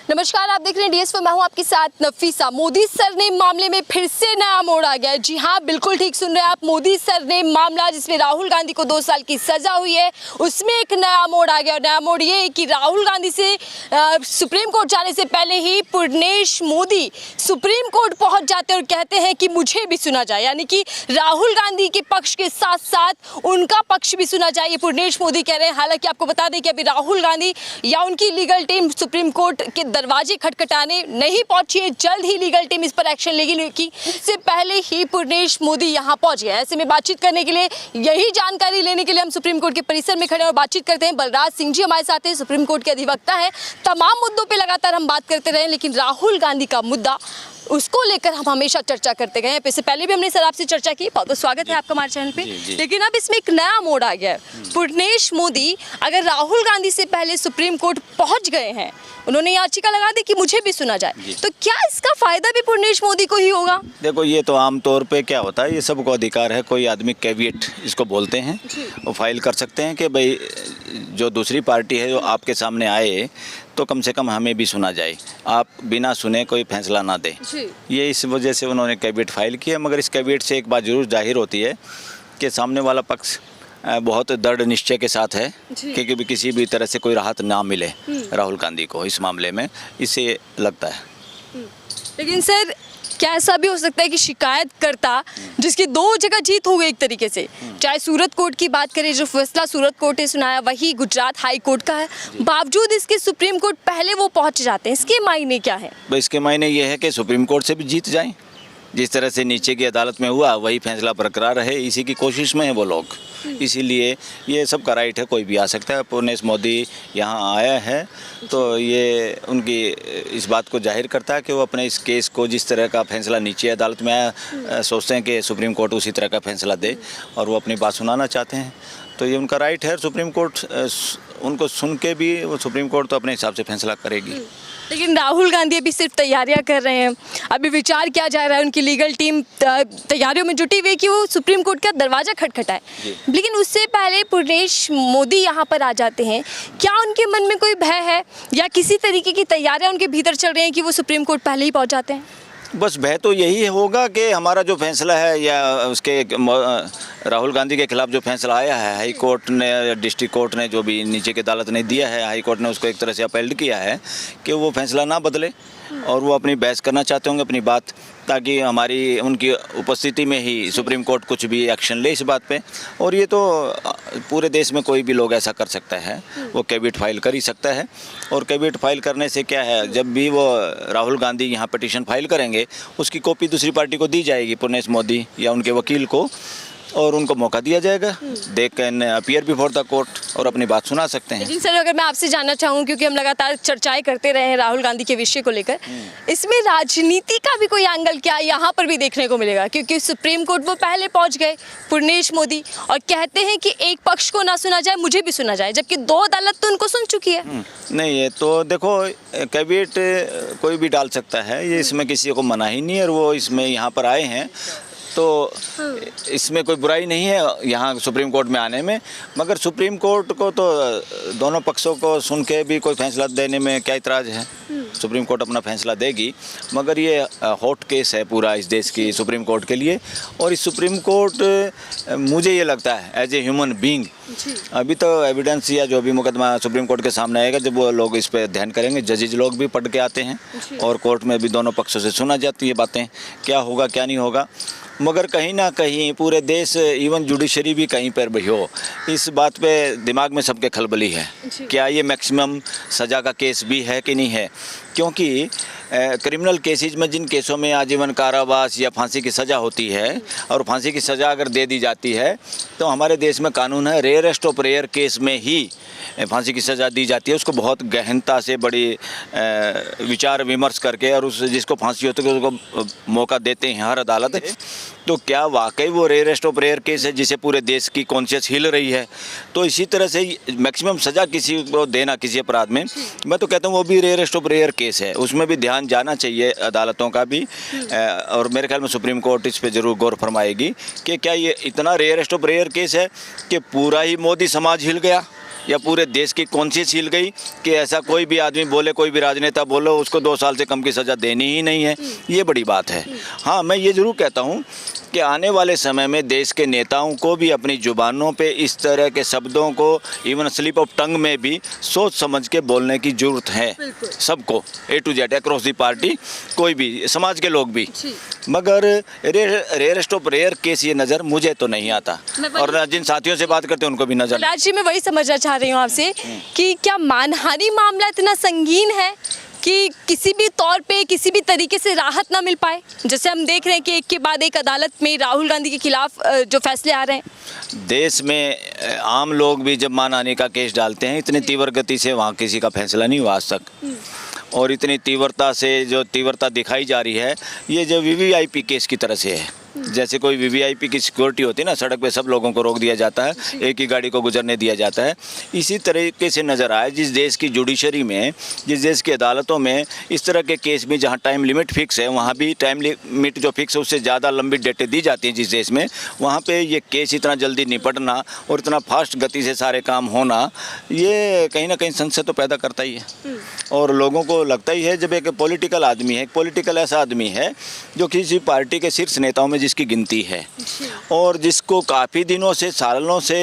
नमस्कार, आप देख रहे हैं डीएस। मैं हूं आपके साथ नफीसा। मोदी सर ने मामले में फिर से नया मोड़ आ गया है। जी हां, बिल्कुल ठीक सुन रहे हैं आप। मोदी सर ने मामला जिसमें राहुल गांधी को 2 साल की सजा हुई है, उसमें एक नया मोड़ आ गया। और नया मोड़ ये है कि राहुल गांधी से सुप्रीम कोर्ट जाने से पहले ही पूर्णेश मोदी सुप्रीम कोर्ट पहुंच जाते हैं और कहते हैं कि मुझे भी सुना जाए, यानी कि राहुल गांधी के पक्ष के साथ साथ उनका पक्ष भी सुना जाए, ये पूर्णेश मोदी कह रहे हैं। हालांकि आपको बता दें कि अभी राहुल गांधी या उनकी लीगल टीम सुप्रीम कोर्ट के दरवाजे खटखटाने नहीं पहुंची है। जल्द ही लीगल टीम इस पर एक्शन लेगी, लेकिन इससे पहले ही पूर्णेश मोदी यहां पहुंच गए। ऐसे में बातचीत करने के लिए, यही जानकारी लेने के लिए हम सुप्रीम कोर्ट के परिसर में खड़े हैं और बातचीत करते हैं। बलराज सिंह जी हमारे साथ हैं, सुप्रीम कोर्ट के अधिवक्ता हैं। तमाम मुद्दों पर लगातार हम बात करते रहे, लेकिन राहुल गांधी का मुद्दा, उसको लेकर हम हमेशा चर्चा करते गए हैं। इससे पहले भी हमने सर आपसे चर्चा की, बहुत बहुत स्वागत है आपका हमारे चैनल पे। लेकिन अब इसमें एक नया मोड़ आ गया है। पूर्णेश मोदी अगर राहुल गांधी से पहले सुप्रीम कोर्ट पहुंच गए हैं, उन्होंने याचिका लगा दी कि मुझे भी सुना जाए, तो क्या इसका फायदा भी पूर्णेश मोदी को ही होगा? देखो, ये तो आमतौर पे क्या होता है, ये सबको अधिकार है। कोई आदमी कैविएट इसको बोलते हैं, वो फाइल कर सकते हैं कि भाई जो दूसरी पार्टी है जो आपके सामने आए तो कम से कम हमें भी सुना जाए, आप बिना सुने कोई फैसला ना दें। ये इस वजह से उन्होंने कैविएट फाइल किया। मगर इस कैविएट से एक बात जरूर जाहिर होती है कि सामने वाला पक्ष बहुत दृढ़ निश्चय के साथ है कि किसी भी तरह से कोई राहत ना मिले राहुल गांधी को इस मामले में, इसे लगता है। लेकिन सर, क्या ऐसा भी हो सकता है कि शिकायतकर्ता जिसकी 2 जगह जीत हो गई एक तरीके से, चाहे सूरत कोर्ट की बात करें, जो फैसला सूरत कोर्ट ने सुनाया वही गुजरात हाई कोर्ट का है, बावजूद इसके सुप्रीम कोर्ट पहले वो पहुंच जाते हैं, इसके मायने क्या है? इसके मायने ये है कि सुप्रीम कोर्ट से भी जीत जाएं। जिस तरह से नीचे की अदालत में हुआ वही फैसला बरकरार रहे, इसी की कोशिश में है वो लोग। इसीलिए ये सबका राइट है, कोई भी आ सकता है। पूर्णेश मोदी यहाँ आया है तो ये उनकी इस बात को जाहिर करता है कि वो अपने इस केस को, जिस तरह का फैसला नीचे अदालत में आया, सोचते हैं कि सुप्रीम कोर्ट उसी तरह का फैसला दे और वो अपनी बात सुनाना चाहते हैं। तो ये उनका राइट है। सुप्रीम कोर्ट उनको सुन के भी वो सुप्रीम कोर्ट तो अपने हिसाब से फैसला करेगी। लेकिन राहुल गांधी अभी सिर्फ तैयारियां कर रहे हैं, अभी विचार किया जा रहा है, उनकी लीगल टीम तैयारियों में जुटी हुई है कि वो सुप्रीम कोर्ट का दरवाजा खटखटाए। लेकिन उससे पहले पूर्णेश मोदी यहाँ पर आ जाते हैं। क्या उनके मन में कोई भय है या किसी तरीके की तैयारियां उनके भीतर चल रही हैं कि वो सुप्रीम कोर्ट पहले ही पहुँच जाते हैं? बस भय तो यही होगा कि हमारा जो फैसला है या उसके राहुल गांधी के खिलाफ जो फैसला आया है, हाई कोर्ट ने, डिस्ट्रिक्ट कोर्ट ने, जो भी नीचे की अदालत ने दिया है, हाई कोर्ट ने उसको एक तरह से अपील किया है कि वो फैसला ना बदले और वो अपनी बहस करना चाहते होंगे अपनी बात, ताकि हमारी उनकी उपस्थिति में ही सुप्रीम कोर्ट कुछ भी एक्शन ले इस बात पे। और ये तो पूरे देश में कोई भी लोग ऐसा कर सकता है, वो कैविएट फाइल कर ही सकता है। और कैविएट फाइल करने से क्या है, जब भी वो राहुल गांधी यहाँ पिटीशन फाइल करेंगे उसकी कॉपी दूसरी पार्टी को दी जाएगी, पूर्णेश मोदी या उनके वकील को, और उनको मौका दिया जाएगा, they can appear before the court और अपनी बात सुना सकते हैं। लेकिन सर, अगर मैं आपसे जानना चाहूँ, क्योंकि हम लगातार चर्चाएं करते रहे हैं राहुल गांधी के विषय को लेकर, इसमें राजनीति का भी कोई एंगल क्या यहाँ पर भी देखने को मिलेगा? क्योंकि सुप्रीम कोर्ट वो पहले पहुँच गए पूर्णेश मोदी और कहते हैं कि एक पक्ष को ना सुना जाए, मुझे भी सुना जाए, जबकि 2 अदालत तो उनको सुन चुकी है। नहीं, ये तो देखो, कैविएट कोई भी डाल सकता है, ये इसमें किसी को मना ही नहीं है। और वो इसमें यहाँ पर आए हैं तो इसमें कोई बुराई नहीं है यहाँ सुप्रीम कोर्ट में आने में। मगर सुप्रीम कोर्ट को तो दोनों पक्षों को सुन के भी कोई फैसला देने में क्या इतराज़ है? सुप्रीम कोर्ट अपना फैसला देगी। मगर ये हॉट केस है पूरा इस देश की सुप्रीम कोर्ट के लिए। और इस सुप्रीम कोर्ट, मुझे ये लगता है एज ए ह्यूमन बीइंग, अभी तो एविडेंस या जो भी मुकदमा सुप्रीम कोर्ट के सामने आएगा, जब वो लोग इस पर ध्यान करेंगे, जजेज लोग भी पढ़ के आते हैं और कोर्ट में भी दोनों पक्षों से सुना जाती है बातें, क्या होगा क्या नहीं होगा। मगर कहीं ना कहीं पूरे देश, इवन जुडिशरी भी कहीं पर भी हो, इस बात पे दिमाग में सबके खलबली है, क्या ये मैक्सिमम सज़ा का केस भी है कि नहीं है। क्योंकि क्रिमिनल केसेज में, जिन केसों में आजीवन कारावास या फांसी की सज़ा होती है, और फांसी की सज़ा अगर दे दी जाती है तो हमारे देश में कानून है, रेयरेस्ट ऑफ रेयर केस में ही फांसी की सज़ा दी जाती है। उसको बहुत गहनता से, बड़ी विचार विमर्श करके, और उस जिसको फांसी होती है उसको मौका देते हैं हर अदालत। तो क्या वाकई वो रेयरेस्ट ऑफ रेयर केस है जिसे पूरे देश की कॉन्शियस हिल रही है? तो इसी तरह से मैक्सिमम सज़ा किसी को देना किसी अपराध में, मैं तो कहता हूँ वो भी रेयरेस्ट ऑफ रेयर केस है, उसमें भी ध्यान जाना चाहिए अदालतों का भी। और मेरे ख्याल में सुप्रीम कोर्ट इस पर ज़रूर गौर फरमाएगी कि क्या ये इतना रेयरेस्ट ऑफ रेयर केस है कि पूरा ही मोदी समाज हिल गया या पूरे देश की कॉन्शियस हिल गई कि ऐसा कोई भी आदमी बोले, कोई भी राजनेता बोलो उसको 2 साल से कम की सज़ा देनी ही नहीं है। ये बड़ी बात है। हाँ, मैं ये ज़रूर कहता हूँ कि आने वाले समय में देश के नेताओं को भी अपनी ज़ुबानों पे इस तरह के शब्दों को इवन स्लिप ऑफ टंग में भी सोच समझ के बोलने की ज़रूरत है। सबको A to Z across the party, कोई भी समाज के लोग भी। मगर रेयरेस्ट ऑफ रेयर केस ये नज़र मुझे तो नहीं आता, और जिन साथियों से बात करते हैं उनको भी नज़र। राज जी, मैं वही समझना चाह रही हूँ आपसे कि क्या मानहानि मामला इतना संगीन है कि किसी भी तौर पे किसी भी तरीके से राहत ना मिल पाए? जैसे हम देख रहे हैं कि एक के बाद एक अदालत में राहुल गांधी के खिलाफ जो फैसले आ रहे हैं। देश में आम लोग भी जब मानहानि का केस डालते हैं, इतनी तीव्र गति से वहाँ किसी का फैसला नहीं हुआ आज तक। और इतनी तीव्रता से जो तीव्रता दिखाई जा रही है, ये जो VVIP केस की तरह से है। जैसे कोई VVIP की सिक्योरिटी होती है ना, सड़क पे सब लोगों को रोक दिया जाता है, एक ही गाड़ी को गुजरने दिया जाता है। इसी तरीके से नज़र आए जिस देश की जुडिशरी में, जिस देश की अदालतों में इस तरह के केस में जहाँ टाइम लिमिट फिक्स है, वहाँ भी टाइम लिमिट जो फिक्स है उससे ज़्यादा लंबी डेटें दी जाती हैं जिस देश में, वहाँ पे ये केस इतना जल्दी निपटना और इतना फास्ट गति से सारे काम होना, ये कहीं ना कहीं संशय तो पैदा करता ही है। और लोगों को लगता ही है, जब एक पॉलिटिकल आदमी है, एक पॉलिटिकल ऐसा आदमी है जो किसी पार्टी के शीर्ष नेताओं में जिसकी गिनती है और जिसको काफ़ी दिनों से, सालों से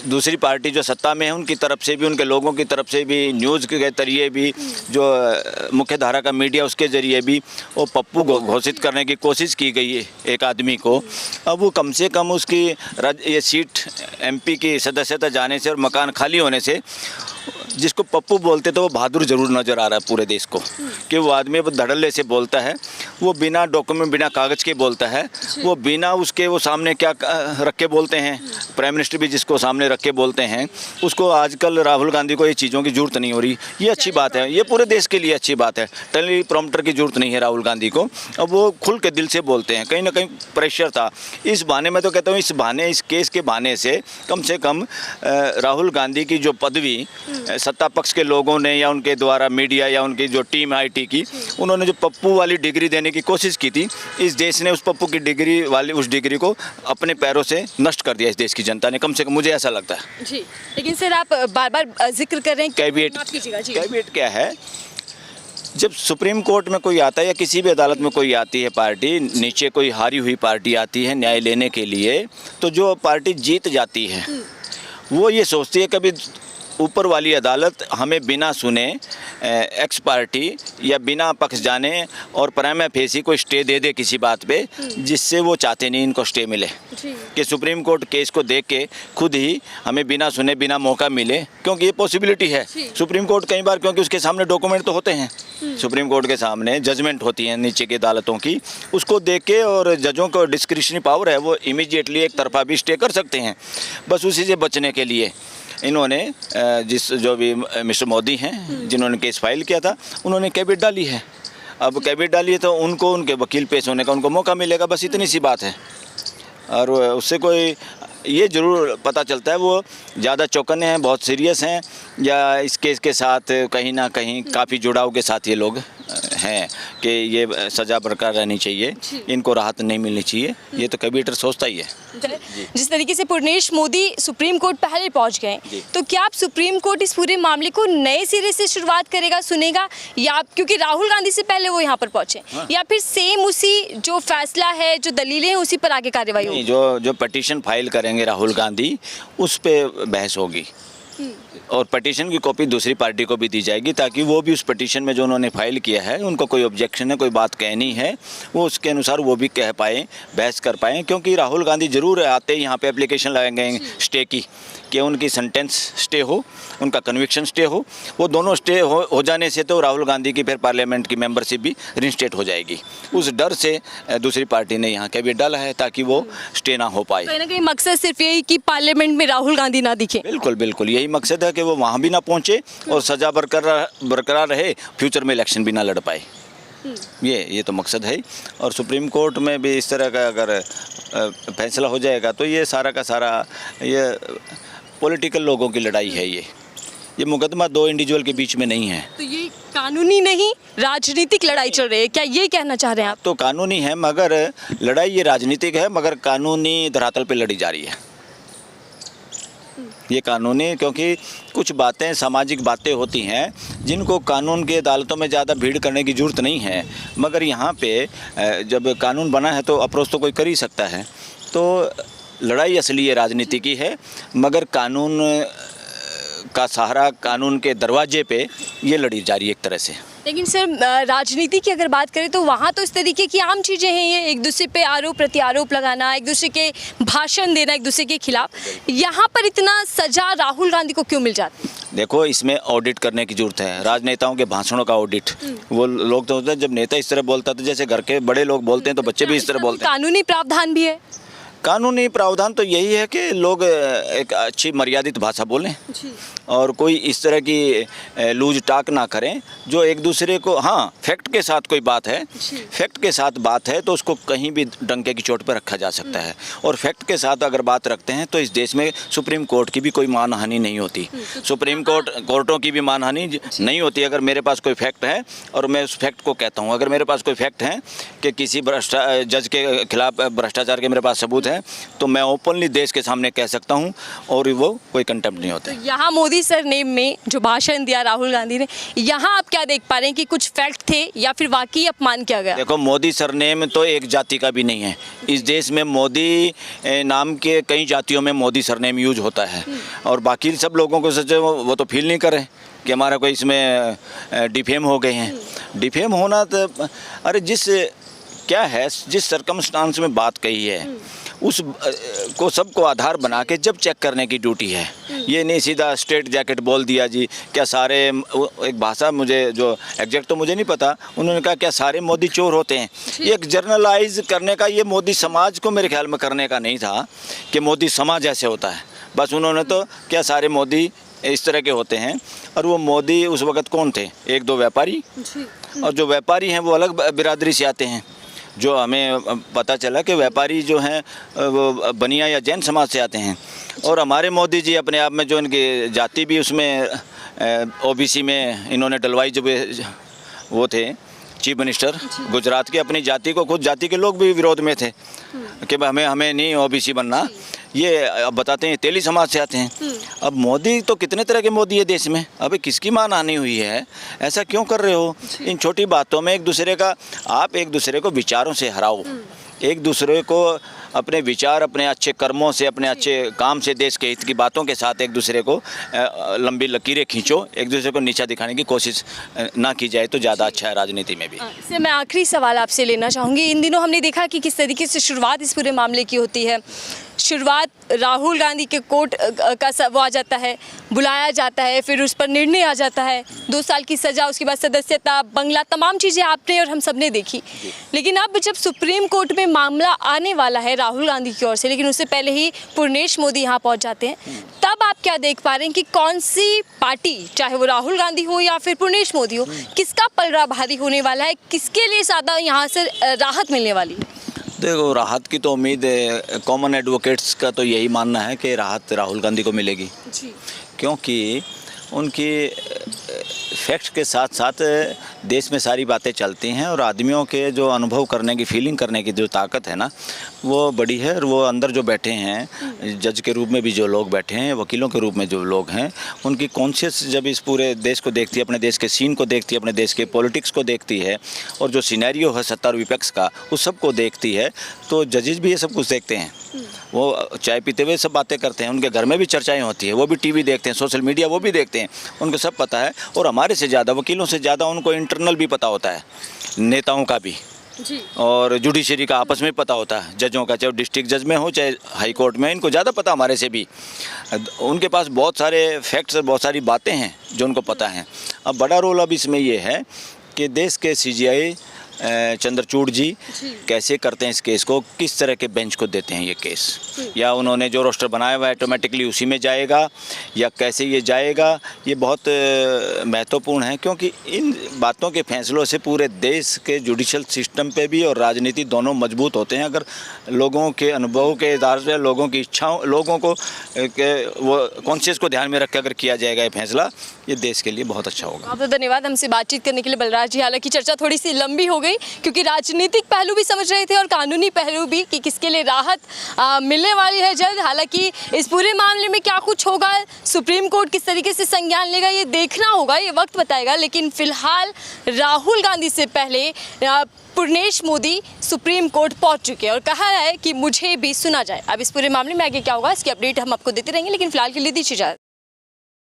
दूसरी पार्टी जो सत्ता में है उनकी तरफ से भी, उनके लोगों की तरफ से भी, न्यूज़ के जरिए भी, जो मुख्य धारा का मीडिया उसके ज़रिए भी वो पप्पू घोषित करने की कोशिश की गई है एक आदमी को। अब वो कम से कम उसकी ये सीट MP की सदस्यता जाने से और मकान खाली होने से जिसको पप्पू बोलते तो वो बहादुर जरूर नज़र आ रहा है पूरे देश को, कि वो आदमी धड़ल्ले से बोलता है, वो बिना डॉक्यूमेंट, बिना कागज़ के बोलता है, वो बिना उसके, वो सामने क्या रख के बोलते हैं, प्राइम मिनिस्टर भी जिसको सामने रख के बोलते हैं, उसको आजकल राहुल गांधी को ये चीज़ों की ज़रूरत नहीं हो रही। ये अच्छी बात है, ये पूरे देश के लिए अच्छी बात है। टेली प्रॉम्प्टर की ज़रूरत नहीं है राहुल गांधी को, अब वो खुल के दिल से बोलते हैं। कहीं ना कहीं प्रेशर था इस बहाने, मैं तो कहता हूँ इस बहाने, इस केस के बहाने से कम राहुल गांधी की जो पदवी सत्ता पक्ष के लोगों ने या उनके द्वारा मीडिया या उनकी जो टीम IT की, उन्होंने जो पप्पू वाली डिग्री देने की कोशिश की थी, इस देश ने उस पप्पू की डिग्री वाली उस डिग्री को अपने पैरों से नष्ट कर दिया इस देश की जनता ने, कम से कम मुझे ऐसा लगता है जी। लेकिन सर, आप बार बार जिक्र कर रहे हैं कैबिनेट क्या है। जब सुप्रीम कोर्ट में कोई आता है या किसी भी अदालत में कोई आती है पार्टी, नीचे कोई हारी हुई पार्टी आती है न्याय लेने के लिए, तो जो पार्टी जीत जाती है वो ये सोचती है कभी ऊपर वाली अदालत हमें बिना सुने एक्स पार्टी या बिना पक्ष जाने और प्राइमा फेसी को स्टे दे दे किसी बात पे, जिससे वो चाहते नहीं इनको स्टे मिले, कि सुप्रीम कोर्ट केस को देख के खुद ही हमें बिना सुने, बिना मौका मिले, क्योंकि ये पॉसिबिलिटी है। सुप्रीम कोर्ट कई बार, क्योंकि उसके सामने डॉक्यूमेंट तो होते हैं, सुप्रीम कोर्ट के सामने जजमेंट होती हैं नीचे की अदालतों की, उसको देख के और जजों को डिस्क्रिशनरी पावर है, वो इमीडिएटली एक तरफा भी स्टे कर सकते हैं। बस उसी से बचने के लिए इन्होंने जो भी मिस्टर मोदी हैं जिन्होंने केस फाइल किया था, उन्होंने कैबिनेट डाली है। अब कैबिनेट डाली है तो उनको उनके वकील पेश होने का उनको मौका मिलेगा, बस इतनी सी बात है। और उससे कोई ये ज़रूर पता चलता है वो ज़्यादा चौकन्ने हैं, बहुत सीरियस हैं, या इस केस के साथ कहीं ना कहीं काफ़ी जुड़ाव के साथ ये लोग हैं कि ये सज़ा बरकरार रहनी चाहिए, इनको राहत नहीं मिलनी चाहिए। ये तो कैबिनेट सोचता ही है। जिस तरीके से पूर्णेश मोदी सुप्रीम कोर्ट पहले पहुंच गए, तो क्या आप सुप्रीम कोर्ट इस पूरे मामले को नए सिरे से शुरुआत करेगा, सुनेगा, या क्योंकि राहुल गांधी से पहले वो यहाँ पर पहुंचे, या फिर सेम उसी जो फैसला है, जो दलीलें हैं, उसी पर आगे कार्रवाई होगी? जो पिटीशन फाइल करेंगे राहुल गांधी, उस पे बहस होगी और पिटीशन की कॉपी दूसरी पार्टी को भी दी जाएगी, ताकि वो भी उस पिटीशन में जो उन्होंने फाइल किया है, उनको कोई ऑब्जेक्शन है, कोई बात कहनी है, वो उसके अनुसार वो भी कह पाएँ, बहस कर पाएँ। क्योंकि राहुल गांधी ज़रूर आते ही यहाँ पे एप्लीकेशन लगाएंगे स्टे की, कि उनकी सेंटेंस स्टे हो, उनका कन्विक्शन स्टे हो। वो दोनों स्टे हो जाने से तो राहुल गांधी की फिर पार्लियामेंट की मेंबरशिप भी रिइंस्टेट हो जाएगी। उस डर से दूसरी पार्टी ने यहाँ कैबिनेट डाला है ताकि वो स्टे ना हो पाए। कहीं ना कहीं मकसद सिर्फ यही कि पार्लियामेंट में राहुल गांधी ना दिखे। बिल्कुल बिल्कुल, यही मकसद है कि वो वहाँ भी ना पहुँचे और सज़ा बरकरार रहे, फ्यूचर में इलेक्शन भी ना लड़ पाए। ये तो मकसद है। और सुप्रीम कोर्ट में भी इस तरह का अगर फैसला हो जाएगा तो ये सारा का सारा ये पॉलिटिकल लोगों की लड़ाई है। ये मुकदमा दो इंडिविजुअल के बीच में नहीं है। तो ये कानूनी नहीं, राजनीतिक लड़ाई चल रही है, क्या ये कहना चाह रहे हैं आप? तो कानूनी है मगर लड़ाई ये राजनीतिक है, मगर कानूनी धरातल पे लड़ी जा रही है। ये कानूनी, क्योंकि कुछ बातें सामाजिक बातें होती हैं जिनको कानून की अदालतों में ज़्यादा भीड़ करने की ज़रूरत नहीं है, मगर यहाँ पे जब कानून बना है तो अप्रोच तो कोई कर ही सकता है। तो लड़ाई असली ये राजनीति की है, मगर कानून का सहारा, कानून के दरवाजे पे ये लड़ी जा रही है एक तरह से। लेकिन सर राजनीति की अगर बात करें तो वहाँ तो इस तरीके की आम चीज़ें हैं, ये एक दूसरे पे आरोप प्रत्यारोप लगाना, एक दूसरे के भाषण देना एक दूसरे के खिलाफ। यहाँ पर इतना सजा राहुल गांधी को क्यों मिल जाती है? देखो, इसमें ऑडिट करने की जरूरत है, राजनेताओं के भाषणों का ऑडिट। वो लोग तो होते हैं, जब नेता इस तरह बोलता है तो जैसे घर के बड़े लोग बोलते हैं तो बच्चे भी इस तरह बोलते हैं। कानूनी प्रावधान भी है? कानूनी प्रावधान तो यही है कि लोग एक अच्छी मर्यादित भाषा बोलें और कोई इस तरह की लूज टाक ना करें जो एक दूसरे को, हाँ फैक्ट के साथ कोई बात है, फैक्ट के साथ बात है तो उसको कहीं भी डंके की चोट पर रखा जा सकता है। और फैक्ट के साथ अगर बात रखते हैं तो इस देश में सुप्रीम कोर्ट की भी कोई मानहानि नहीं होती, सुप्रीम कोर्टों की भी मानहानि नहीं होती। अगर मेरे पास कोई फैक्ट है और मैं उस फैक्ट को कहता हूँ, अगर मेरे पास कोई फैक्ट है कि किसी जज के खिलाफ भ्रष्टाचार के मेरे पास सबूत है तो मैं ओपनली देश के सामने कह सकता हूं और वो कोई कंटेम्प्ट नहीं होता। तो यहाँ मोदी सरनेम में जो भाषण दिया राहुल गांधी ने, यहाँ आप क्या देख पा रहे हैं कि कुछ फैक्ट थे या फिर वाकई अपमान किया गया? देखो, मोदी सरनेम तो एक जाति का भी नहीं है। इस देश में मोदी नाम के कई जातियों में मोदी सरनेम यूज होता है और बाकी सब लोगों को सच वो तो फील नहीं कर रहे कि हमारा कोई इसमें डिफेम हो गए हैं। डिफेम होना तो अरे क्या है, जिस सर्कमस्टांस में बात कही है उस को सबको आधार बना के जब चेक करने की ड्यूटी है। ये नहीं सीधा स्ट्रेट जैकेट बोल दिया जी, क्या सारे, एक भाषा मुझे जो एग्जैक्ट तो मुझे नहीं पता, उन्होंने कहा क्या सारे मोदी चोर होते हैं। ये एक जर्नलाइज करने का, ये मोदी समाज को मेरे ख्याल में करने का नहीं था कि मोदी समाज ऐसे होता है। बस उन्होंने तो क्या सारे मोदी इस तरह के होते हैं। और वो मोदी उस वक़्त कौन थे? एक दो व्यापारी, और जो व्यापारी हैं वो अलग बिरादरी से आते हैं। जो हमें पता चला कि व्यापारी जो हैं वो बनिया या जैन समाज से आते हैं। और हमारे मोदी जी अपने आप में जो इनकी जाति भी उसमें ओबीसी में इन्होंने डलवाई, जब वो थे चीफ मिनिस्टर गुजरात के, अपनी जाति को, खुद जाति के लोग भी विरोध में थे कि हमें नहीं ओबीसी बनना। ये अब बताते हैं तेली समाज से आते हैं। अब मोदी तो कितने तरह के मोदी है देश में, अभी किसकी मानहानि हुई है? ऐसा क्यों कर रहे हो? इन छोटी बातों में एक दूसरे का, आप एक दूसरे को विचारों से हराओ, एक दूसरे को अपने विचार, अपने अच्छे कर्मों से, अपने अच्छे काम से, देश के हित की बातों के साथ एक दूसरे को लंबी लकीरें खींचो, एक दूसरे को नीचा दिखाने की कोशिश ना की जाए तो ज़्यादा अच्छा है राजनीति में भी। सर, मैं आखिरी सवाल आपसे लेना चाहूँगी। इन दिनों हमने देखा कि किस तरीके से शुरुआत इस पूरे मामले की होती है। शुरुआत राहुल गांधी के कोर्ट का वो आ जाता है, बुलाया जाता है, फिर उस पर निर्णय आ जाता है, 2 साल की सज़ा, उसके बाद सदस्यता, बंगला, तमाम चीज़ें आपने और हम सब ने देखी। लेकिन अब जब सुप्रीम कोर्ट में मामला आने वाला है राहुल गांधी की ओर से, लेकिन उससे पहले ही पुर्णेश मोदी यहाँ पहुँच जाते हैं, तब आप क्या देख पा रहे हैं कि कौन सी पार्टी, चाहे वो राहुल गांधी हो या फिर पुर्णेश मोदी हो, किसका पलड़ा भारी होने वाला है, किसके लिए ज़्यादा यहाँ से राहत मिलने वाली है? देखो, राहत की तो उम्मीद है, कॉमन एडवोकेट्स का तो यही मानना है कि राहत राहुल गांधी को मिलेगी जी। क्योंकि उनकी फैक्ट के साथ साथ देश में सारी बातें चलती हैं और आदमियों के जो अनुभव करने की, फीलिंग करने की जो ताकत है ना, वो बड़ी है। और वो अंदर जो बैठे हैं, जज के रूप में भी जो लोग बैठे हैं, वकीलों के रूप में जो लोग हैं, उनकी कॉन्शियस जब इस पूरे देश को देखती है, अपने देश के सीन को देखती है, अपने देश के पॉलिटिक्स को देखती है और जो सिनेरियो है सत्ता और विपक्ष का, उस सब को देखती है, तो जजेस भी ये सब कुछ देखते हैं। वो चाय पीते हुए सब बातें करते हैं, उनके घर में भी चर्चाएं होती है, वो भी टीवी देखते हैं, सोशल मीडिया वो भी देखते हैं, उनको सब पता है। और हमारे से ज़्यादा, वकीलों से ज़्यादा उनको इंटरनल भी पता होता है, नेताओं का भी जी। और जुडिशरी का आपस में पता होता है, जजों का, चाहे डिस्ट्रिक्ट जज में हो चाहे हाई कोर्ट में, इनको ज़्यादा पता हमारे से भी। उनके पास बहुत सारे फैक्ट्स, बहुत सारी बातें हैं जो उनको पता हैं। अब बड़ा रोल अब इसमें ये है कि देश के CJI चंद्रचूड़ जी कैसे करते हैं इस केस को, किस तरह के बेंच को देते हैं ये केस, या उन्होंने जो रोस्टर बनाया हुआ है ऑटोमेटिकली उसी में जाएगा या कैसे ये जाएगा, ये बहुत महत्वपूर्ण है। क्योंकि इन बातों के फैसलों से पूरे देश के जुडिशल सिस्टम पे भी और राजनीति दोनों मजबूत होते हैं। अगर लोगों के अनुभव के आधार से, लोगों की इच्छाओं, लोगों को वो कॉन्शियस को ध्यान में रख के अगर किया जाएगा ये फैसला, ये देश के लिए बहुत अच्छा होगा। बहुत धन्यवाद हमसे बातचीत करने के लिए बलराज जी। हालांकि चर्चा थोड़ी सी लंबी हो गई, क्योंकि राजनीतिक पहलू भी समझ रहे थे और कानूनी पहलू भी कि किसके लिए राहत मिलने वाली है जल्द। हालांकि इस पूरे मामले में क्या कुछ होगा, सुप्रीम कोर्ट किस तरीके से संज्ञान लेगा, ये देखना होगा, ये वक्त बताएगा। लेकिन फिलहाल राहुल गांधी से पहले पूर्णेश मोदी सुप्रीम कोर्ट पहुंच चुके हैं और कहा है कि मुझे भी सुना जाए। अब इस पूरे मामले में आगे क्या होगा, इसकी अपडेट हम आपको देते रहेंगे, लेकिन फिलहाल के लिए दीजिए इजाजत।